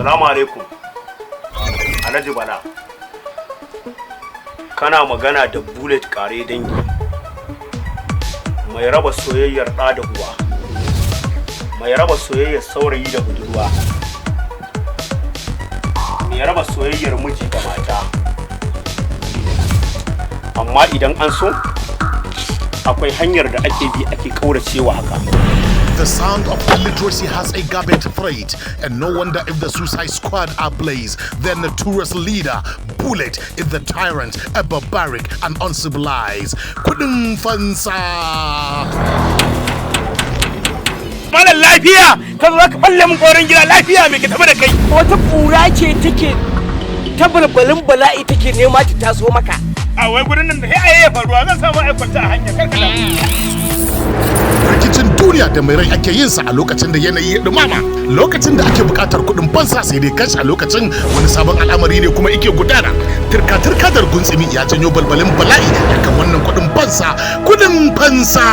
Salamu alaikum. Alhaji Bala. Kana magana da Bullet kare dangi. Mai raba soyayyar ɗa da uwa. Mai raba soyayyar saurayi da budurwa. Mai raba soyayyar miji da mata. Amma idan an so, akwai hanyar da ake bi ake kauracewa haka. The sound of illiteracy has a garbage freight, and no wonder if the Suicide Squad are ablaze. Their notorious leader, Bullet, is the tyrant, a barbaric and uncivilized. Kudin Fansa. Malam lafiya, ka zo ka balle mun korin gida lafiya me ke tafi da kai? Wata kura ce take ta balbalin bala'i take nema ta taso maka. A wai gurin nan da sai aye faruwa zan samu aikwata a hanya kar ka damu. Rikicin duniya da mai rai ake yin sa a lokacin da yanayi ya dumama, lokacin da ake bukatar kudin fansa sai dai kashi a lokacin wani sabon al'amari ne kuma yake gudana. Turka da guntsumi ya janyo balbalin bala'i akan wannan kudin fansa. Kudin fansa.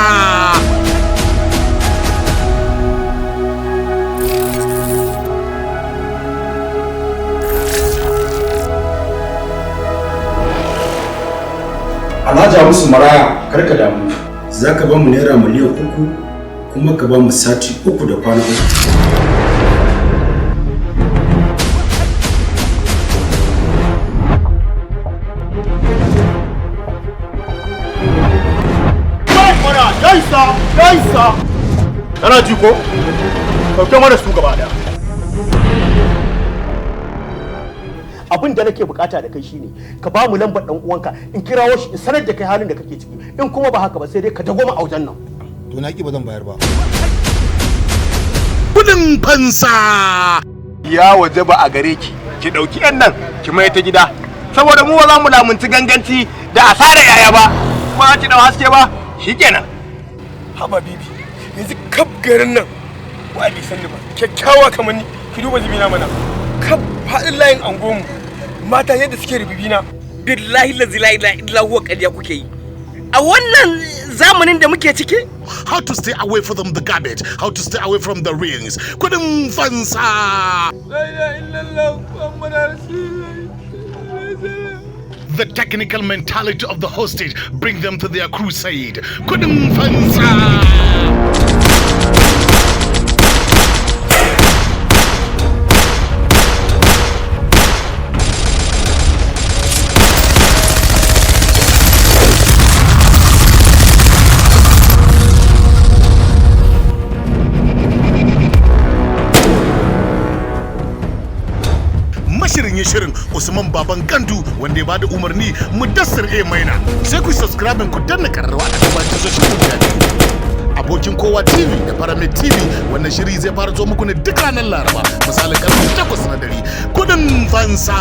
Alhaji musu maraya karka damu. Za ka ba mu naira miliyan 3 kuma ka ba mu sati 3 da kwana 3. Gaisa! Kana ji ko? Kauke mana su gaba daya. Abin da nake bukata da kai shine ka ba mu lambar dan uwanka in kirawo shi in sanar da kai halin da kake ciki, in kuma ba haka ba sai dai ka dagoma a wajen nan. To na ki ba zan bayar ba. Kudin fansa. Ya waje ba a gare ki dauki yan nan ki mai ta gida. Saboda mu ba za mu lamunci ganganci da asara yaya ba. Ba ki dau haske ba shikenan. Haba bibi yanzu kaf garin nan wai bi sanni ba. Kyakkyawa kamar ni ki duba jibina mana. Kaf faɗin layin angonmu mata yadda suke rububina. Billahi la ilaha illa huwa ƙarya kuke yi. A wannan zamanin da muke ciki? How to stay away from the garbage, how to stay away from the rings. Kudin fansa. The technical mentality of the hostage bring them to their crusade. Kudin fansa. Mashirin shirin Usman Baban Gandu wanda ya bada umarni Mudassir Maina. Sai ku subscribe ku danna kararrawa a gaban tashoshin mu. Abokin kowa TV da Pyramid TV wannan shiri zai fara zo muku ne duk ranar Laraba misalin karfe 8 na dare. Kudin fansa.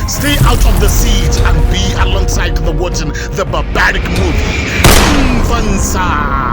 Stay out of the siege and be alongside the watching the barbaric movie. Kudin fansa.